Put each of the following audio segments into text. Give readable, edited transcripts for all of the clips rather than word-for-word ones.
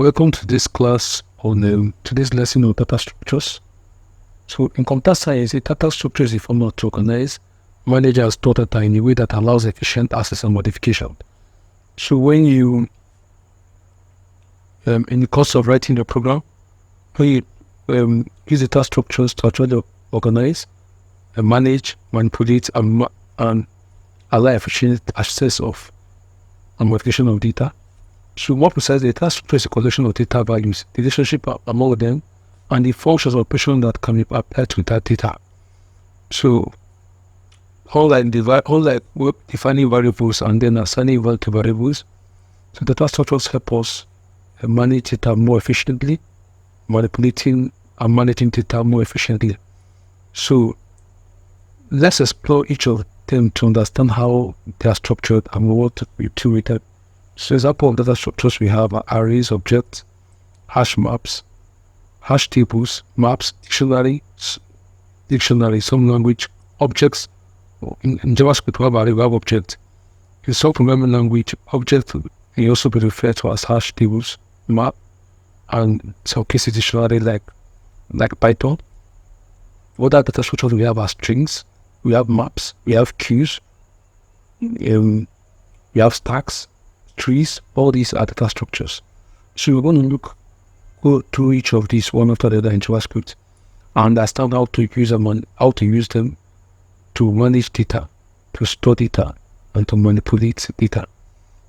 Welcome to this class on today's lesson on data structures. So in computer science, a data structure is a format to organize, manage, and store data in a way that allows efficient access and modification. So when you, in the course of writing the program, when you use data structures to actually organize, manage, manipulate, and allow efficient access of and modification of data. So more precisely, data structure is a collection of data values, the relationship among them, and the functions or operations that can be applied to that data. So, unlike defining variables and then assigning value to variables, so data structures help us manage data more efficiently, manipulating and managing data more efficiently. So, let's explore each of them to understand how they are structured and what we do with them. So, example of data structures we have are arrays, objects, hash maps, hash tables, maps, dictionary, some language, objects. In JavaScript, we have array, we have object. In some programming language, object can also be referred to as hash tables, map, and some cases dictionary like Python. Other data structures we have are strings, we have maps, we have queues, we have stacks, trees. All these are data structures. So we're going to go through each of these one after the other in JavaScript and understand how to use them and how to use them to manage data, to store data, and to manipulate data.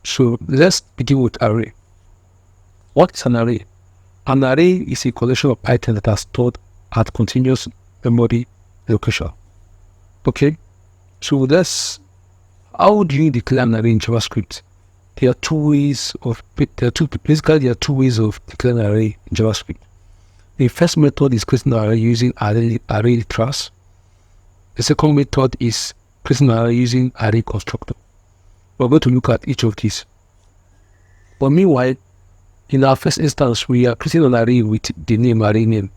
So let's begin with array. What is an array? An array is a collection of items that are stored at continuous memory location. Okay, so how do you declare an array in JavaScript? There are two ways of declaring an array in JavaScript. The first method is creating an array using array class. The second method is creating an array using array constructor. We're going to look at each of these. But meanwhile, in our first instance, we are creating an array with the name array name.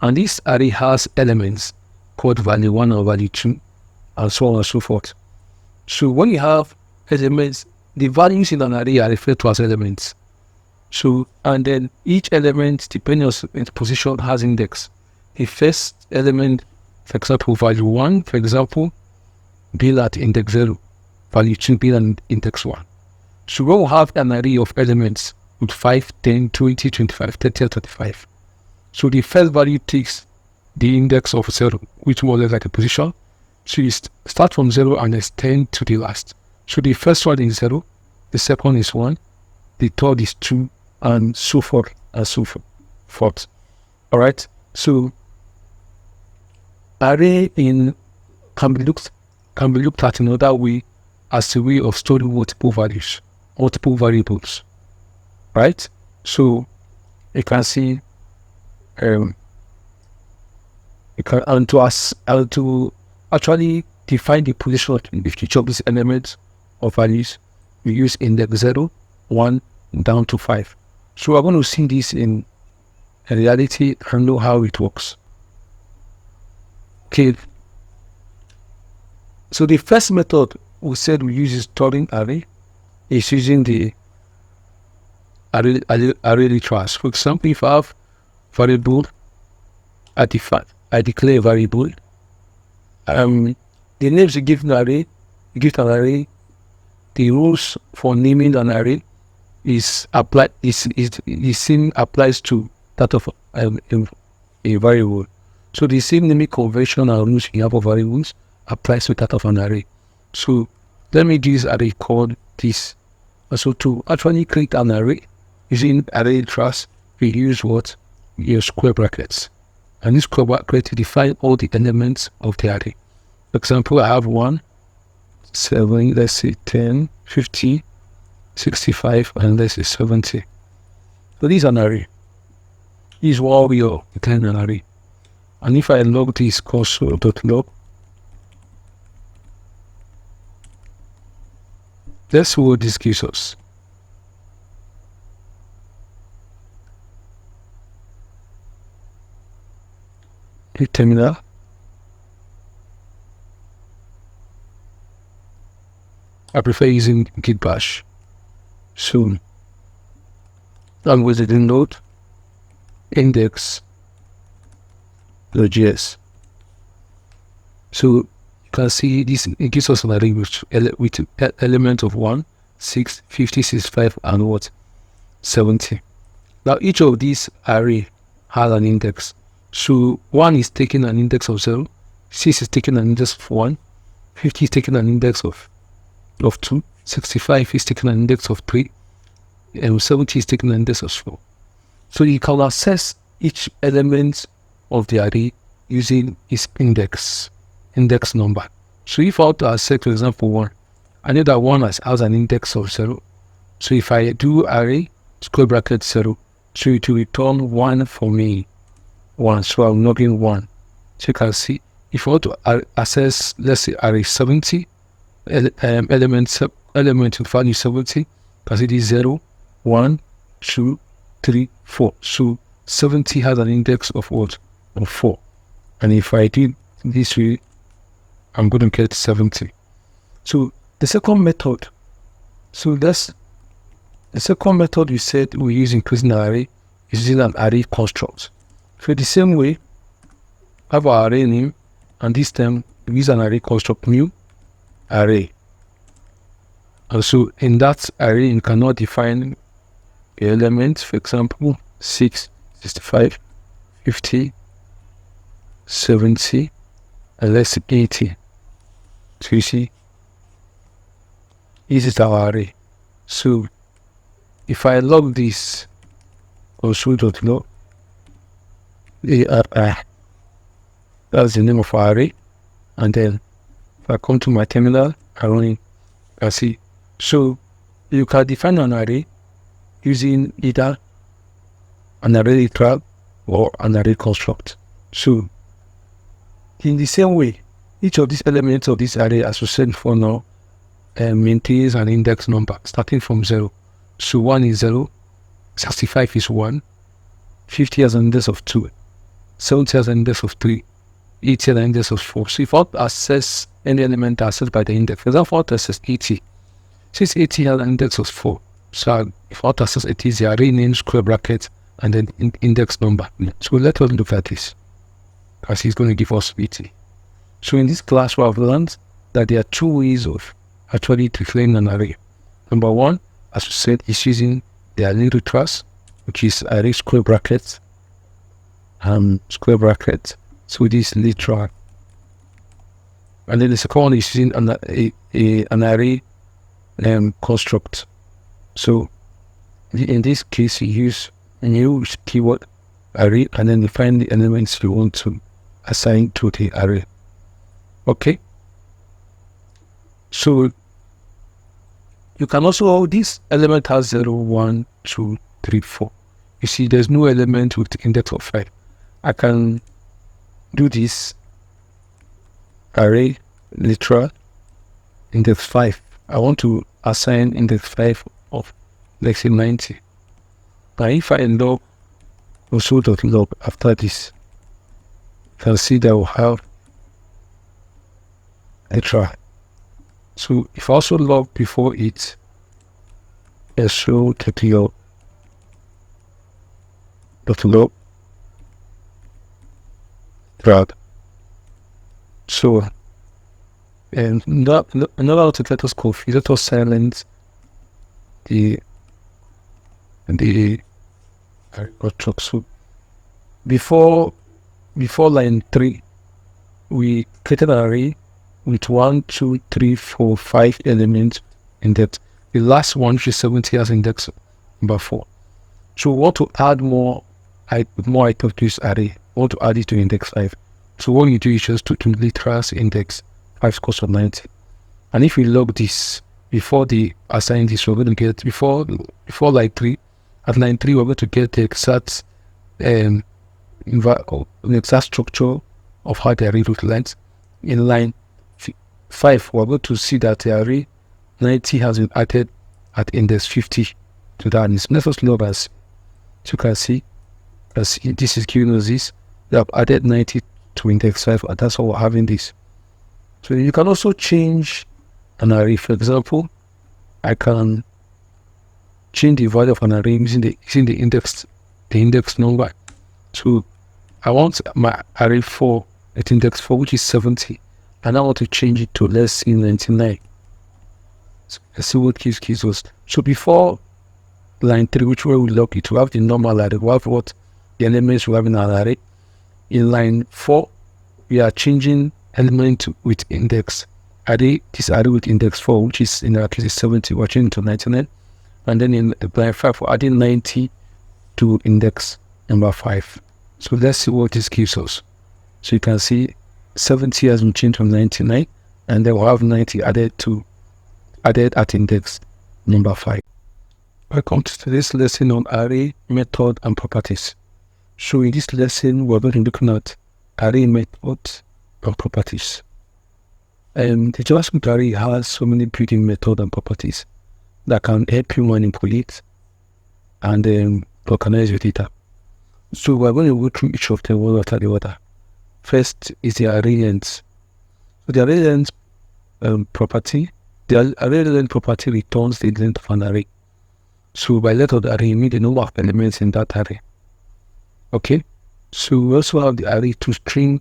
And this array has elements called value 1 and value 2, and so on and so forth. So when you have elements, the values in an array are referred to as elements. So, and then each element, depending on its position, has index. The first element, for example, value 1, for example, be at index 0. Value 2 be at index 1. So when we have an array of elements with 5, 10, 20, 25, 30, 35. So the first value takes the index of 0, which more or less like a position. So you start from 0 and extend to the last. So the first one is 0, the second is 1, the third is 2, and so forth and so forth. Alright, so array can be looked at in another way as a way of storing multiple values, multiple variables. Right? So you can see to actually define the position of each of these elements or values, we use index 0, 1, down to 5. So we're going to see this in reality and know how it works. Okay. So the first method we said we use is storing array is using the array class. For example, if I have variable, I declare a variable. The names you give an array, the rules for naming an array is the same applies to that of a variable. So the same naming convention and rules you have of variables applies to that of an array. So let me use array called this. So to actually create an array using array class, we use what? We use square brackets. And this square bracket define all the elements of the array. For example, I have 1, 7, let's say 10, 50, 65, and let's say 70. So this is an array. This is what we are declaring an array. And if I log this console.log, let's see what this gives us. Hit terminal. I prefer using git bash. So and with the node index.js. So you can see this, it gives us an array with element of 1, 6, 50, 65, and what? 70. Now each of these array has an index. So 1 is taking an index of 0, 6 is taking an index of 1, 50 is taking an index of 2, 65 is taking an index of 3, and 70 is taking an index of 4. So you can access each element of the array using its index number. So if I want to access, for example, 1, I know that 1 has an index of 0. So if I do array square bracket 0, so it will return 1 for me. 1, so I'm logging 1. So you can see, if I want to access, let's say, array 70, element with value 70, you can see this 0, 1, 2, 3, 4. So 70 has an index of what? Of 4. And if I did this way, I'm going to get 70. So the second method, the second method we said we use in creating an array is using an array construct. So the same way, have our array name, and this time we use an array construct new array. And so in that array, you cannot define the element, for example, 6, 65, 50, 70, and let's say 80. So you see, this is our array. So if I log this console.log, that's the name of our array, and then if I come to my terminal, I run it, I see. So you can define an array using either an array literal or an array construct. So in the same way, each of these elements of this array, as we said before now, maintains an index number starting from 0. So 1 is 0, 65 is 1, 50 has an index of 2, 70 has an index of 3, 80 has an index of 4. So if I want to access any element accessed by the index, for example, I want to access 80, since 80 has an index of 4, so if I want to access 80, is the array name, square bracket, and then index number. So let us look at this, because it's going to give us 80. So in this class, we have learned that there are two ways of actually declaring an array. Number one, as we said, is using the array literals, which is array square bracket, so this literal. And then the second one is using an array construct. So in this case, you use a new keyword array, and then define the elements you want to assign to the array. Okay. So you can also, this element has 0, 1, 2, 3, 4. You see, there's no element with the index of 5. I can do this array literal index 5. I want to assign index 5 of, let's say, 90. Now if I log also.log after this, you can see that we'll have literal. So if I also log before it, so.log drag. So and another way to let us confuse, let us silence the construct. So before line 3, we created an array with 1, 2, 3, 4, 5 elements in that. The last one, which is 70, has index number 4. So we want to add more items to this array. We want to add it to index 5. So what you do is just to literals index 5 equals 90. And if we log this before the assign this, we're going to get before line 3. At line 3, we're going to get the exact structure of how the array looks like. In line 5, we're going to see that the array 90 has been added at index 50 to that. And it's let log as you can see, this is giving us this. We have added 90 to index 5, and that's how we're having this. So you can also change an array. For example, I can change the value of an array using the index number. So I want my array 4 at index 4, which is 70, and I want to change it to, let's say, 99. So let's see what gives us. So before line 3, which way we lock it, we have the normal array. We have what the elements we have in our array. In line 4, we are changing element with index array. This array with index 4, which is in our case is 70, we're changing to 99. And then in line 5, we're adding 90 to index number 5. So let's see what this gives us. So you can see 70 has been changed from 99, and then we'll have 90 added at index number 5. Welcome to this lesson on array, method, and properties. So in this lesson, we're going to be looking at array, methods, and properties. The JavaScript array has so many built-in methods and properties that can help you manipulate and organize your data. So we're going to go through each of them one after the other. First is the array length. So the array length property, the array length property returns the length of an array. So by length of the array, you mean the number of elements in that array. Okay. So we also have the array to string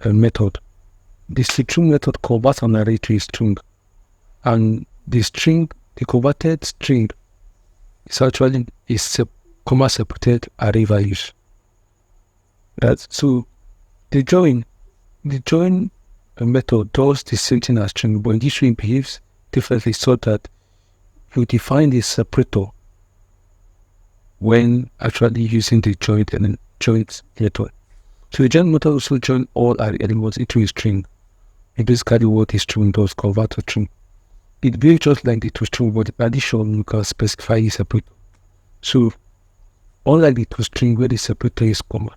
method. The string method converts an array to a string, and the converted string is actually comma separated array values. Right? So the join method does the same thing as string, but in this way it behaves differently, so that you define the separator when actually using the join method. So the join method also join all array elements into a string. It basically what the string does, convert to string. It behaves just like the toString, but in addition you can specify a separator. So unlike the toString where the separator is comma,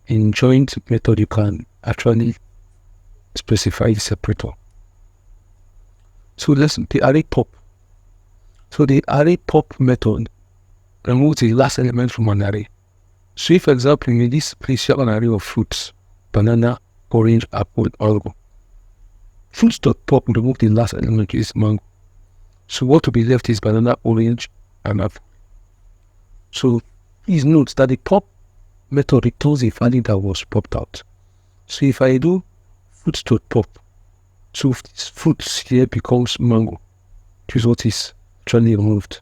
in join method you can actually specify the separator. So let's the array pop. So the array pop method removes the last element from an array. So if, for example, in this place you have an array of fruits, banana, orange, apple, mango. Fruits.pop will remove the last element, which is mango. So what will be left is banana, orange, and apple. So please note that the pop method returns a value that was popped out. So if I do fruits.pop, so fruits here becomes mango, which is what is actually removed.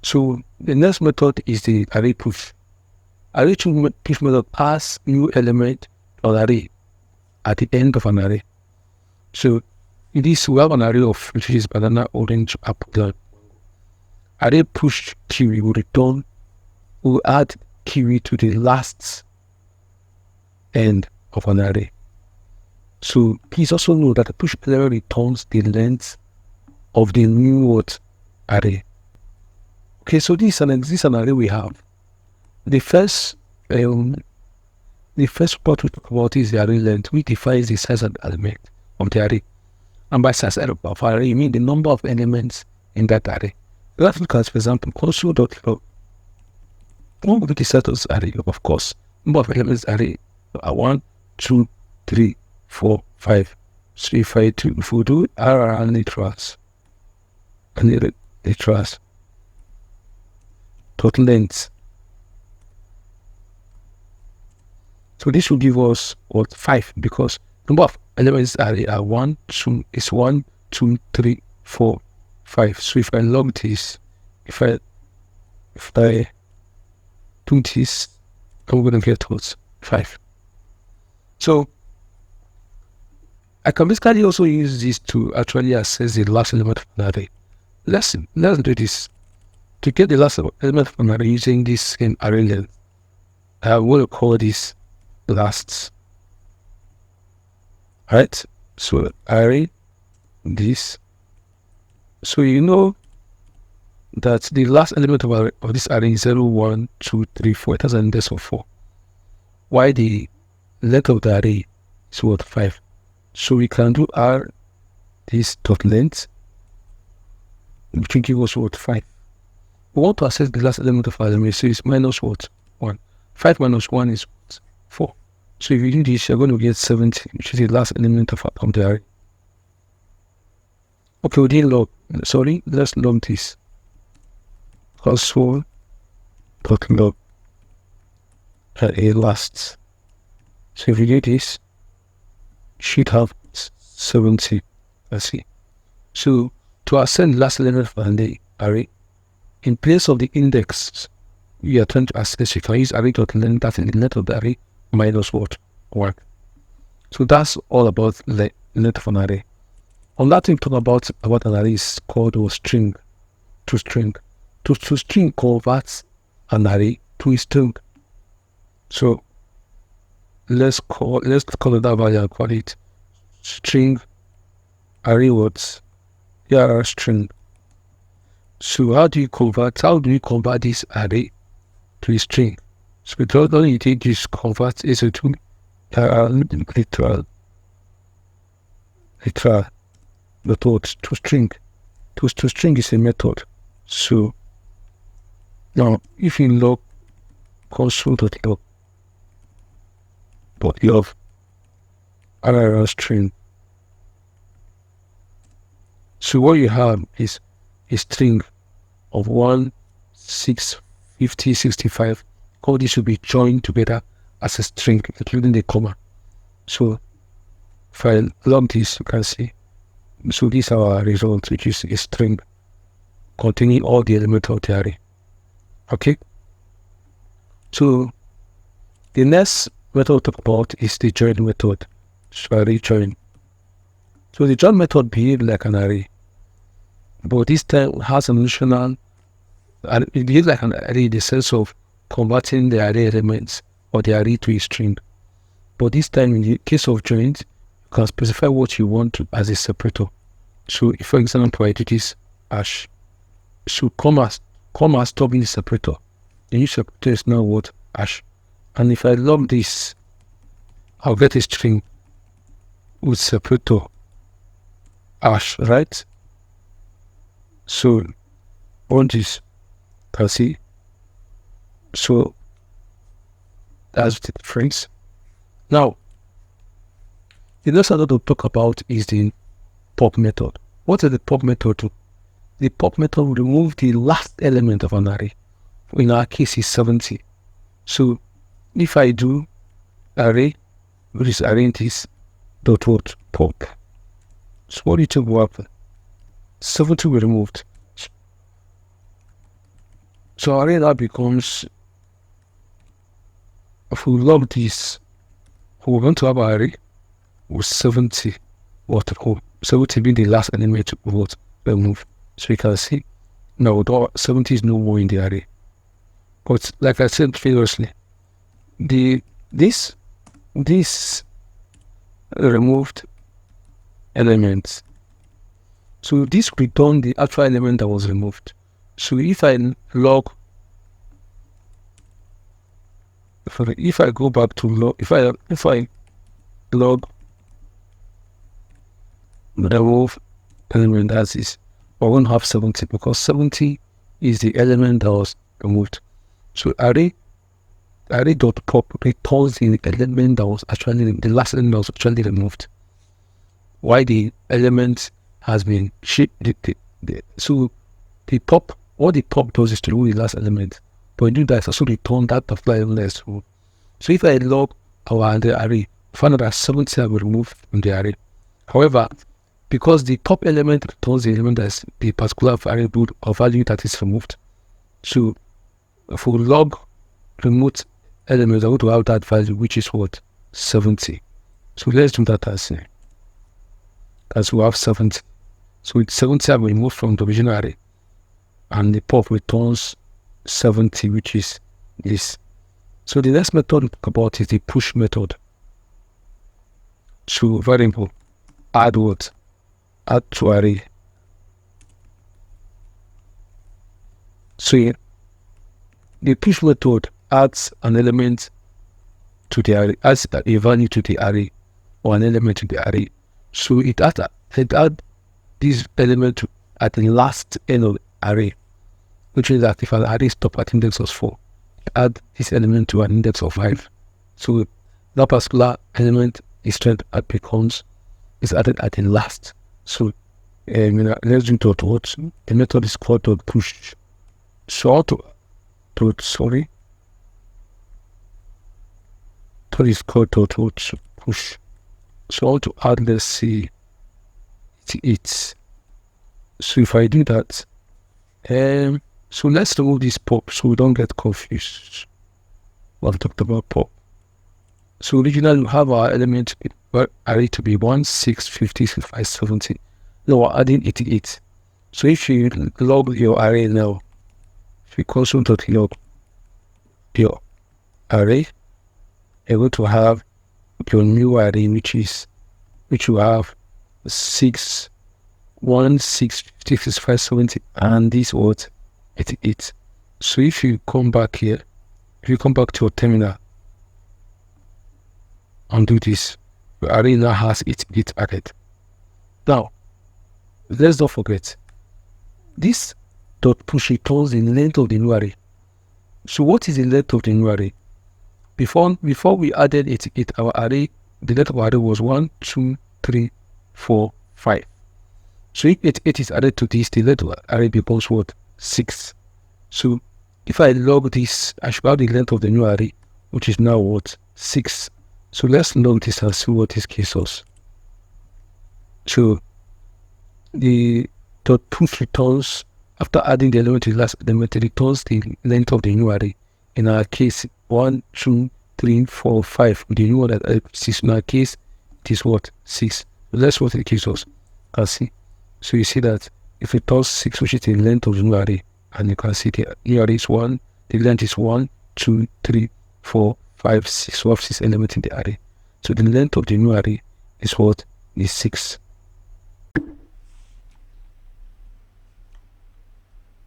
So the next method is the array push. Array push method adds new element or array at the end of an array. So in this we have an array of which is banana, orange, apple. Array push query will add query to the last end of an array. So please also know that the push element returns the length of the new array. Okay, so this is an array we have. The first part we talk about is the array length, which defines the size of the element of the array. And by size of array, you mean the number of elements in that array. Let's look at, for example, console.log. What would be the status array? Of course, number of elements array are 1, 2, 3, 4, 5. So if we do R and literals, total length. So this will give us what 5, because number of elements array are 1, 2, 3, 4, 5. So if I log this, if I do this, I'm going to get what 5. So I can basically also use this to actually access the last element of an array. Let's do this. To get the last element of an array using this same array length, I will call this last. Right? So array this. So you know that the last element of this array is 0, 1, 2, 3, 4. It has an index of 4. Why the length of the array is what 5. So we can do R this dot length, which will give us what 5. We want to access the last element of our array, so it's minus what 1. 5 minus 1 is what? 4. So if you do this, you're going to get 70, which is the last element of the array. Okay, we didn't log. Sorry, let's log this. console dot log array last. So if you do this, you should have 70. Let's see. So to ascend last element from the array, in place of the index you are trying to access, you can use array.length, that's in the length of the array minus what? 1. So that's all about the length of an array. Another thing to talk about an array is called a string. To string converts an array to a string. So let's call it that value and call it string array words. Here are string. So how do you convert this array to a string? So we don't only take this convert is a to literal method to string. To string is a method. So now if you log console.log you have another string. So what you have is a string of 1, 6, 50, 65. All this will be joined together as a string, including the comma. So if I log this, you can see. So this is our result, which is a string containing all the elements of the array. Okay. So the next method to talk about is the join method. So array join. So the join method behaves like an array, but this time has an additional. It behaves like an array in the sense of converting the array elements or the array to a string. But this time, in the case of joins, you can specify what you want as a separator. So, if, for example, I do this hash, so comma stop in the separator. The new separator is now what? Hash. And if I log this, I'll get a string with separator hash, right? So on this, can see. So that's the difference. Now, the next thing to talk about is the pop method. What is the pop method do? The pop method will remove the last element of an array. In our case, is 70. So if I do array, which is array this dot what pop. So what do you think will happen? 70 will be removed. So array now becomes, if we log this, we're going to have an array with 70 what home. 70 being the last element to what remove. So you can see now 70 is no more in the array. But like I said previously, this removed elements. So this return the actual element that was removed. So if I log, if I go back to log, if I log remove element as is, I won't have 70 because 70 is the element that was removed. So array.pop returns the element that was actually the last element that was actually removed. Why the element has been shipped? So the pop, what the pop does is to remove the last element, but when you do that, it's also return that particular element. So if I log our array, find out that 70 will remove from the array. However, because the pop element returns the element that's the particular variable or value that is removed, so if we log removed element, I go to have that value, which is what? 70. So let's do that as we have 70. So it's 70 have removed from the original array, and the pop returns 70, which is this. So the next method to talk about is the push method. So variable add what? Add to array. So the push method adds an element to the array, adds a value to the array or an element to the array. So it adds this element at the last end of the array, which is that if an array stops at index of 4, add this element to an index of 5. So that particular element is added at the last. So let's do dot what? The method is called dot push. So how to sorry, to is called to push. So how to add, let's see, it's so if I do that, so let's remove this pop so we don't get confused. I've talked about pop. So originally we have our element array to be 1, 6, 50, 65, 70. Now we're adding 88. So if you log your array now, if you console.log your array, you're going to have your new array, which you have 6, 1, 6, 50, 65, 70, and this what 88. So if you come back here, if you come back to your terminal and do this, your array now has 88 added. Now, let's not forget, this dot push returns the length of the new array. So what is the length of the new array? Before we added 88, our array, the length of our array was 1, 2, 3, 4, 5. So if 88 is added to this, the length of the array becomes what? 6. So if I log this, I should have the length of the new array, which is now what? 6. So let's log this and see what this gives us. So the dot push returns, after adding the element to the last element, it returns the length of the new array. In our case, 1, 2, 3, 4, 5. The new one that 6. In our case, it is what? 6. So that's what it gives us. Can see. So you see that if it returns 6, which is the length of the new array, and you can see the new array is 1, the length is 1, 2, 3, 4, 5, 6. We have 6 elements in the array. So the length of the new array is what? Is 6.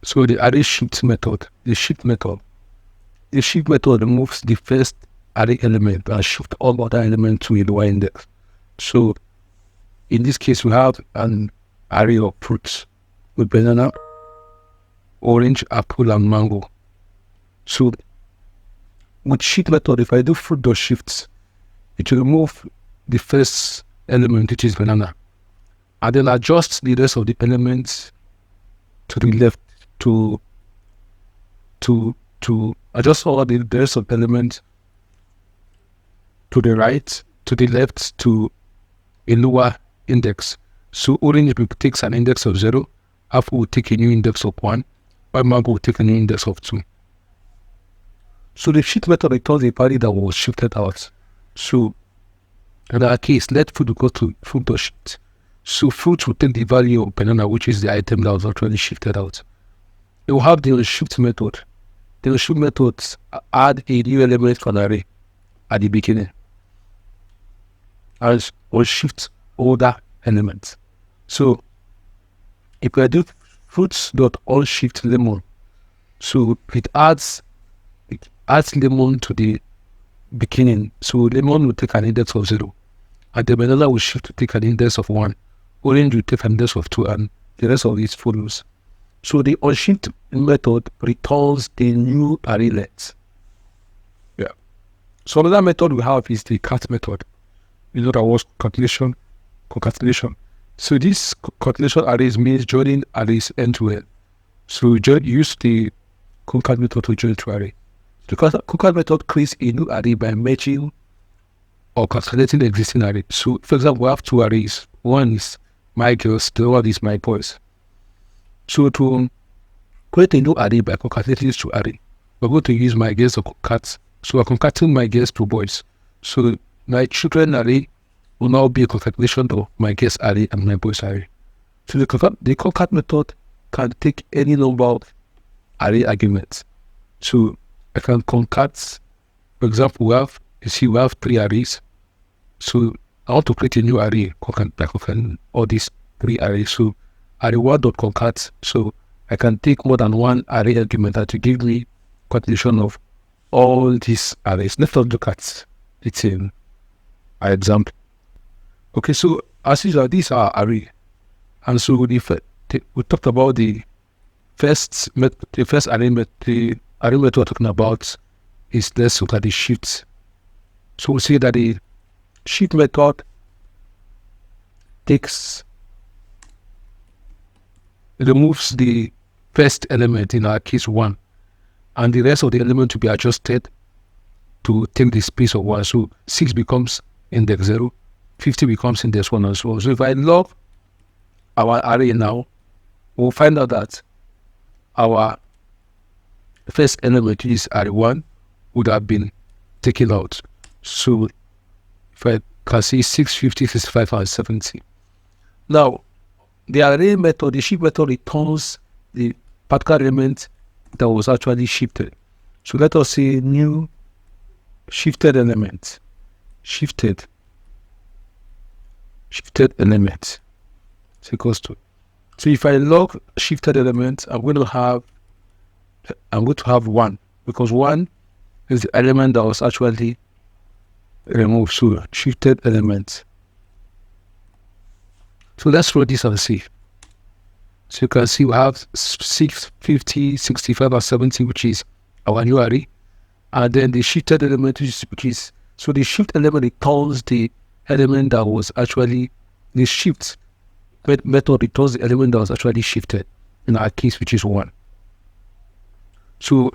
So the array shift method, the shift method removes the first array element and shift all other elements to a lower index. So in this case, we have an array of fruits with banana, orange, apple, and mango. So with shift method, if I do fruit.shift, it will remove the first element, which is banana, and then adjust the rest of the elements to the left to adjust all the rest of the elements to the right, to the left, to a lower index. So orange takes an index of 0, apple will take a new index of 1, while mango will take a new index of 2. So the shift method returns a value that was shifted out. So in our case, let fruit go to fruit.shift. So fruit will take the value of banana, which is the item that was actually shifted out. It will have the shift method. The shift methods add a new element for an array at the beginning, and will shift older elements. So if I do fruits.onShift lemon, so it adds lemon to the beginning. So lemon will take an index of 0, and the banana will shift to take an index of 1. Orange will take an index of 2, and the rest of it follows. So the onShift method returns the new array length. Yeah. So another method we have is the cat method. In other words, concatenation. So this concatenation arrays means joining arrays end to end. So we use the concat method to join two arrays. The concat method creates a new array by merging or concatenating the existing array. So for example, we have two arrays. One is my girls, the other one is my boys. So to create a new array by concatenating these two arrays, we're going to use my girls to concat. So we're concatenating my girls to boys. So my children array will now be a concatenation of my girls array and my boys array. So the concat method can take any number of array arguments. So I can concat, for example, we have 3 arrays. So I want to create a new array, concat all these 3 arrays. So array1.concat. So I can take more than one array argument that will give me concatenation of all these arrays. Let's look at it in our example. Okay, so as usual, these are array, and so we talked about the first array method. The array method we're talking about is, let's look at the shift. So we see that the shift method removes the first element, in our case 1, and the rest of the element to be adjusted to take the space of 1. So 6 becomes index 0, 50 becomes index 1, and so on. So if I log our array now, we'll find out that our first element, which is array 1, would have been taken out. So if I can see 6, 50, 65, and 70. Now, the array method, the shift method, returns the particular element that was actually shifted. So let us say new shifted element, shifted element is equals to. So if I log shifted element, I'm going to have 1, because 1 is the element that was actually removed. So shifted element. So let's run this and see. So you can see we have 6, 50, 65, and 70, which is our new array. And then the shifted element, which is so the shift element returns the element that was actually, the shift method returns the element that was actually shifted, in our case, which is 1. So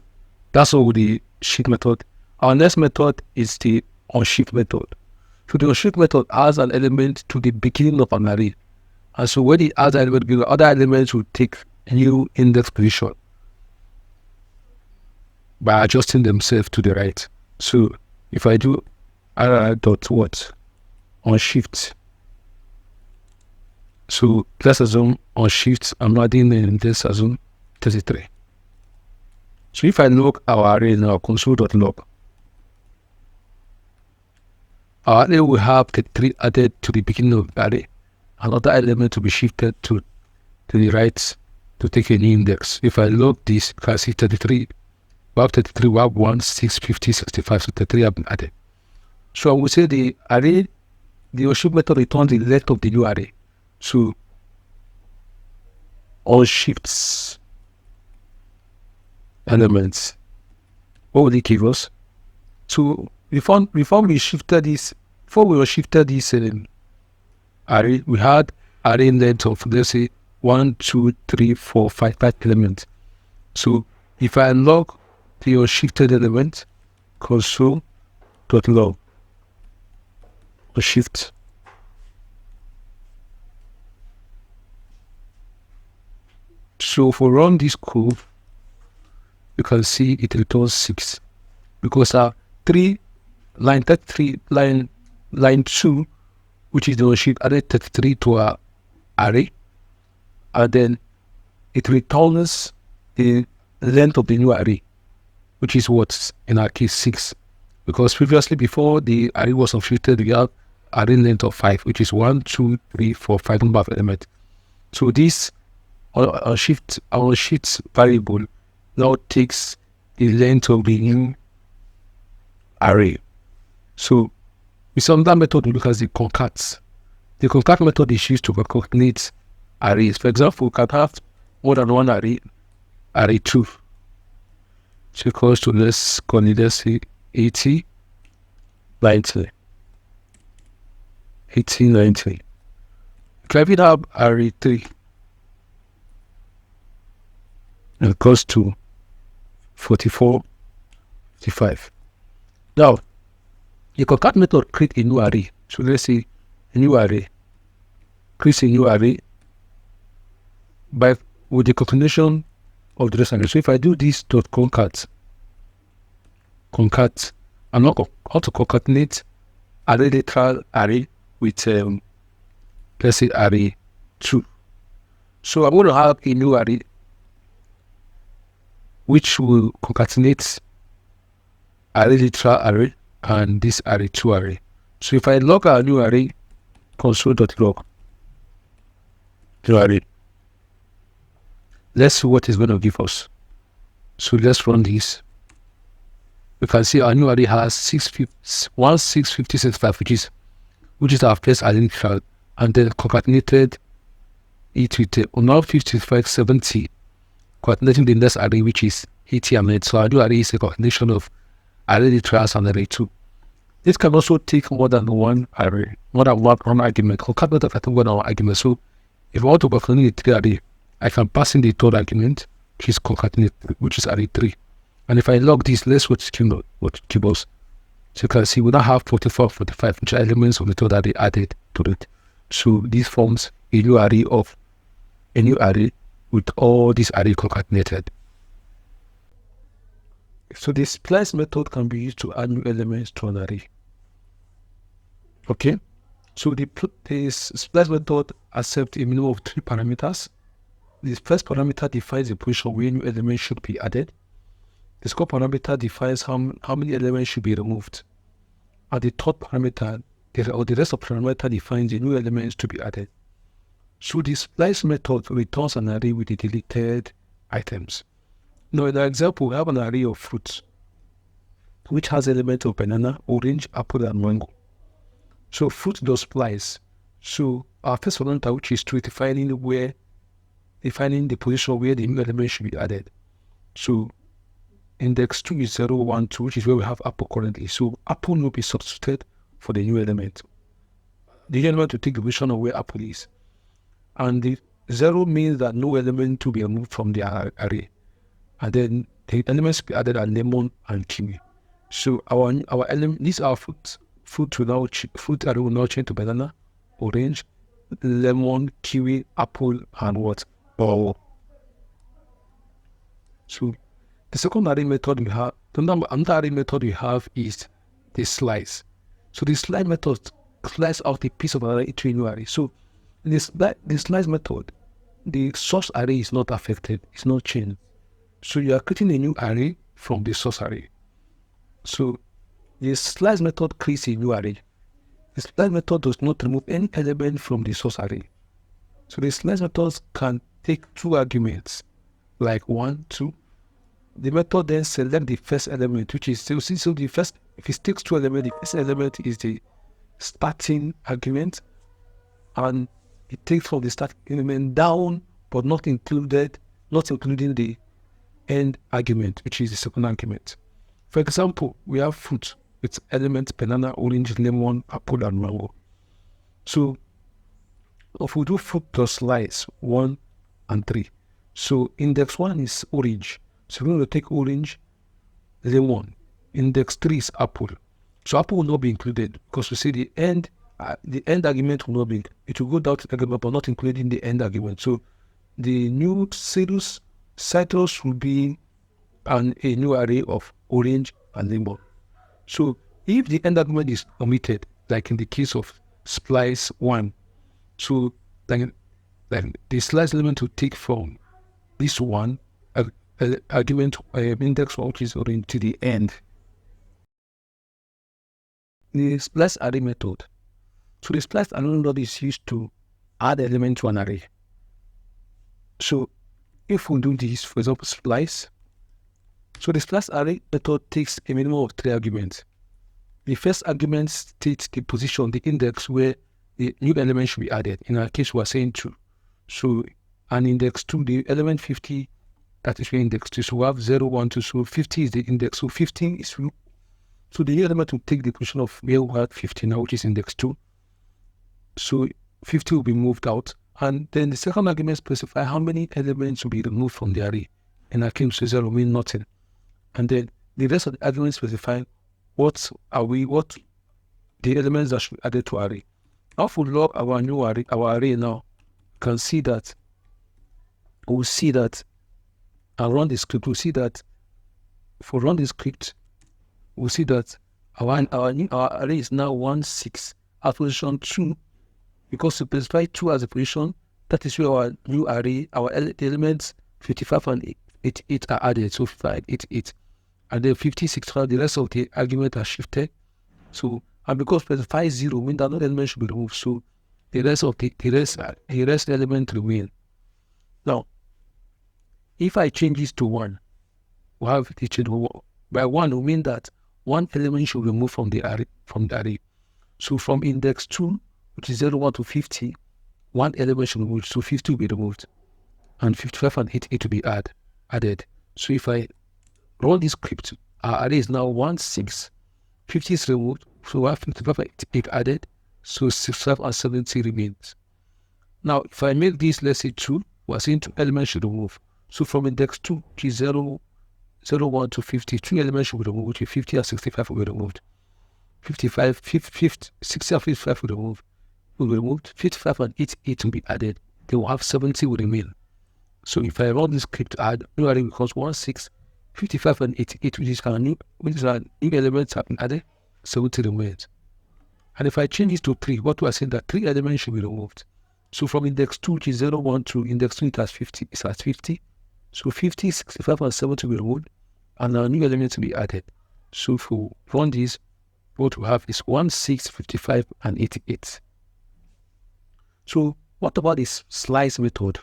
that's all with the shift method. Our next method is the unshift method. So the unshift method adds an element to the beginning of an array. And so when it adds an element, the other elements will take a new index position by adjusting themselves to the right. So if I do dot what on shift, so let's assume on shift I'm adding in this assume 33. So if I log our array now, console.log, our array will have 33 added to the beginning of the array, another element to be shifted to the right to take a new index. If I log this, you can see 33. We have 33, we have 1, 6, 50, 65, so 33 have been added. So I will say the array, the unshift method returns the length of the new array. So unshifts elements, what will it give us? So before we shifted this array, we had array length of, let's say, 1, 2, 3, 4, 5 elements. So if I log the unshifted element, console.log shift, so if we run this code, you can see it returns 6, because our line 2, which is the unshift, added 33 to our array, and then it returns the length of the new array, which is what's in our case 6, because previously, before the array was unshifted, we have array length of 5, which is 1, 2, 3, 4, 5 number of elements. So this unshift variable now takes the length of the new array. So with some other method, we look at the concat. The concat method is used to concatenate arrays. For example, we can have more than one array 2. So equals to, let's say 80, 90. 80, 90. You can even have array 3. And equals to 44, 55. Now, the concat method creates a new array. So let's say a new array. Creates a new array with the concatenation of the rest array. So if I do this dot concat, I'm not how to concatenate array literal array with let's say array 2. So I'm going to have a new array which will concatenate array literal array and this array 2 array. So if I log our new array, console.log new array, let's see what it's going to give us. So let's run this. We can see our new array has 165665, which is our first array literal, and then concatenated it with now 5570, concatenating the next array, which is 80 and 8. So our new array is a concatenation of array literals and array 2. This can also take more than one array, more than one argument. Concat method can take more than one argument. So if I want to concatenate the 3 array, I can pass in the third argument, which is concatenate, which is array 3. And if I log this, let's go to keyboards. So you can see we now have 44, 45, which are elements of the third array added to it. So this forms a new array with all these array concatenated. So the splice method can be used to add new elements to an array. Okay, so the splice method accepts a minimum of 3 parameters. The first parameter defines the position where new elements should be added. The scope parameter defines how many elements should be removed. And the third parameter, the rest of the parameter defines the new elements to be added. So the splice method returns an array with the deleted items. Now in our example, we have an array of fruits, which has elements of banana, orange, apple, and mango. So fruit does splice. So our first parameter, which is to defining the position where the new element should be added. So index 2 is 0, 1, 2, which is where we have apple currently. So apple will be substituted for the new element. The new element will take the position of where apple is. And the 0 means that no element to be removed from the array. And then the elements be added are lemon and kiwi. So our element, these are fruit array will now change to banana, orange, lemon, kiwi, apple, and what? Oh. So the second array method we have, another array method we have is the slice. So the slice method slice out a piece of an array into a new array. So in the slice method, the source array is not affected, it's not changed. So you are creating a new array from the source array. So the slice method creates a new array. The slice method does not remove any element from the source array. So the slice method can take 2 arguments, like 1, 2. The method then select the first element, which is so the first, if it takes 2 elements, the first element is the starting argument, and it takes from the starting element down, but not including the end argument, which is the second argument. For example, we have fruit with elements banana, orange, lemon, apple, and mango. So if we do fruit plus slice 1 and 3, so index 1 is orange. So we're going to take orange, lemon. Index 3 is apple. So apple will not be included because we see the end argument will not be. It will go down to the argument, but not including the end argument. So the new citrus will be a new array of orange and lemon. So if the end argument is omitted, like in the case of splice 1, so then the slice element will take from this one argument index 1, which is orange, to the end. The splice array method. So the splice array method is used to add element to an array. So if we do this, for example, splice. So the splice array method takes a minimum of 3 arguments. The first argument states the position, the index where the new element should be added. In our case, we are saying 2. So an index 2, the element 50, that is where index 2. So we have 0, 1, 2. So 50 is the index. So 15 is, so the new element will take the position of where we had 50 now, which is index 2. So 50 will be moved out. And then the second argument specifies how many elements will be removed from the array. In our case, 0 means nothing. And then the rest of the arguments specify what the elements that should be added to array. Now if we log our new array, now, you can see that, we'll see that, and run the script, we'll see that, if we run the script, we'll see that our array is now 1, 6 at position 2, because we specify 2 as a position. That is where our new array, the elements 55 and 88 are added. So 55, 88, and then 56, the rest of the argument are shifted. So, and because specify 0 means that no element should be removed, so the rest element remain. Now, if I change this to 1, we have it changed by 1 will mean that 1 element should be removed from the array. So from index 2, which is 0, 1 to 50, 1 element should be removed. So 50 will be removed, and 55 and 88 will be added. So if I run this script, our array is now 1, 6, 50 is removed, so we have 55 and 88 added, so 65 and 70 remains. Now, if I make this, let's say 2, we're saying 2 elements should remove. So from index 2, which is 0, 1 to 50, 3 elements should be removed, which is 50 and 65 will be removed. 55, 60 and 55 will be removed. 55 and 88 will be added. They will have 70 will remain. So if I run this script to add, new array becomes 1, 6, 55 and 88, which is our new elements have been added, 70 remains. And if I change this to 3, what do I say? That 3 elements should be removed. So from index 2, which is 0, 1 to index 2, it has 50. It's at 50. So 50, 65, and 70 will be removed, and our new element to be added. So if we run this, what we have is 1, 6, 55, and 88. So what about this slice method?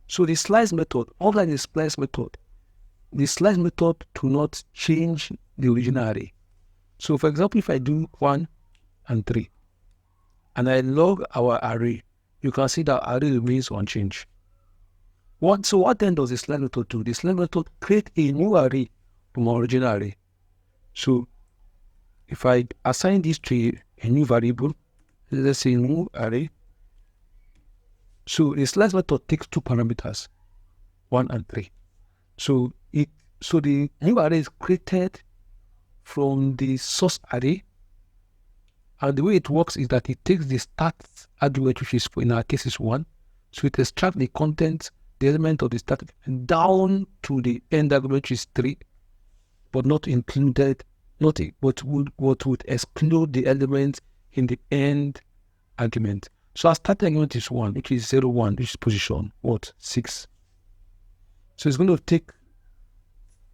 So the slice method, unlike the splice method, the slice method do not change the original array. So for example, if I do 1 and 3, and I log our array, you can see that array remains unchanged. So what then does the slice method do? The slice method create a new array from our original array. So if I assign this to a new variable, let's say new array. So the slice method takes 2 parameters, 1 and 3. So the new array is created from the source array, and the way it works is that it takes the start argument, which is in our case is 1. So it extracts the content, the element of the start down to the end argument, which is 3, but not included, what would exclude the element in the end argument. So our start argument is 1, which is 0, 1, which is position 6. So it's going to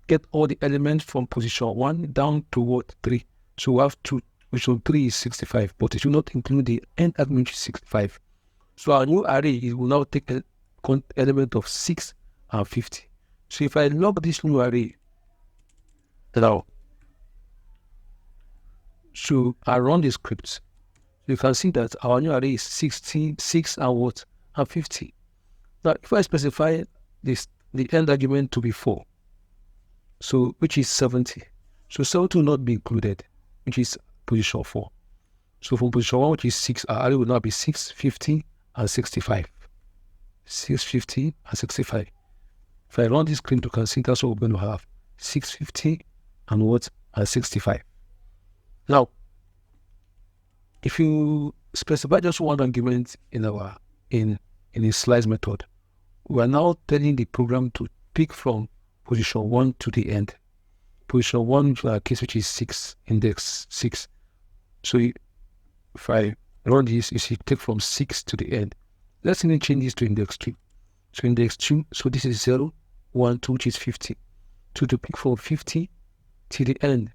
get all the elements from position 1 down to 3. So we have 2, which on 3 is 65, but it will not include the end argument, which is 65. So our new array, it will now take an element of 6 and 50. So if I log this new array now, so I run the script, you can see that our new array is 16, 6 and 50. Now if I specify the end argument to be 4, so which is 70. So 70 will not be included, which is position 4. So from position 1, which is 6, our array will now be 6, 50, and 65. 6, 50, and 65. If I run this script, you can see that's what we're going to have. 650 and 65. Now, if you specify just one argument in a slice method, we are now telling the program to pick from position 1 to the end. Position 1, in our case, which is 6, index 6. So if I run this, you see, take from 6 to the end. Let's even change this to index 2. So index 2, so this is 0, 1, 2, which is 50. So to pick from 50 to the end.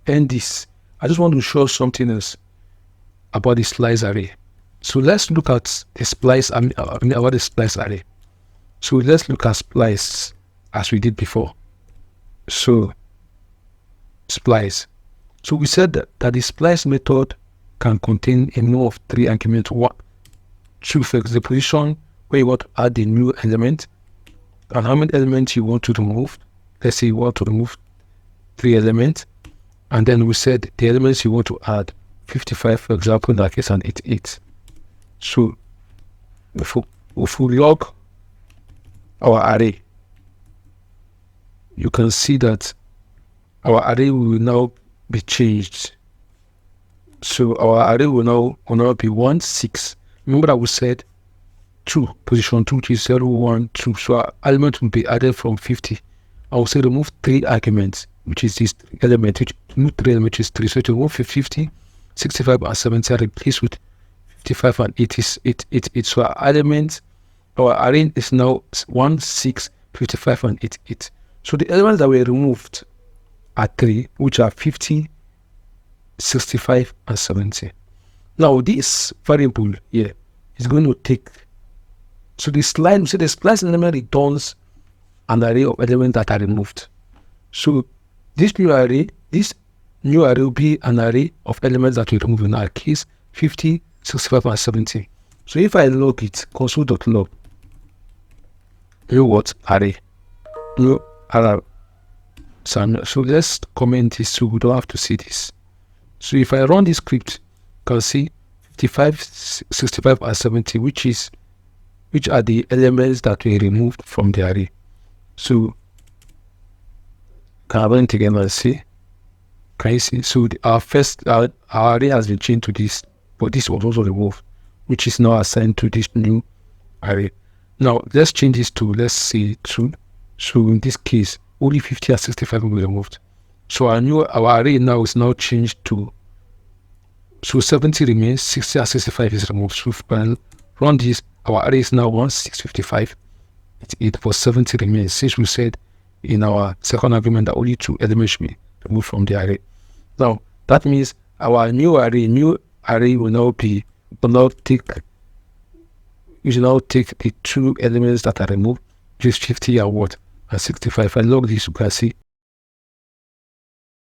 And this, I just want to show something else about the slice array. So let's look at the splice, about the splice array. So let's look at splice as we did before. So splice. So we said that the splice method can contain a minimum of 3 arguments. 1, choose the position where you want to add the new element, and how many elements you want to remove. Let's say you want to remove 3 elements, and then we said the elements you want to add, 55 for example, in that case, and 88. So if we log our array, you can see that our array will now be changed. So our array will now be 1, 6. Remember that we said 2, position 2, which is 0, 1, 2. So our element will be added from 50. I will say remove 3 arguments, which is this element, which is 3. So to remove 50, 65, and 70 are replaced with 55 and 88. So our array is now 1, 6, 55, and 88. So the elements that were removed are 3, which are 50, 65, and 70. Now this variable here is going to take, so the splice element returns an array of elements that are removed. So this new array will be an array of elements that we remove, in our case 50, 65, and 70. So if I log it, console.log array, array. So let's comment this so we don't have to see this. So if I run this script, you can see 55, 65, and 70, which are the elements that we removed from the array. So can I run it again and see? Can you see? So our array has been changed to this, but this was also removed, which is now assigned to this new array. Now let's change this to, let's say, 2. So in this case, only 50 and 65 will be removed. So our array now is now changed to, so 70 remains, 60 and 65 is removed. So if we run this, our array is now 1655. It was 70 remains, since we said in our second argument that only 2 elements should be removed from the array. Now that means our new array will now take the 2 elements that are removed, which is 50 and 65. If I log this, you can see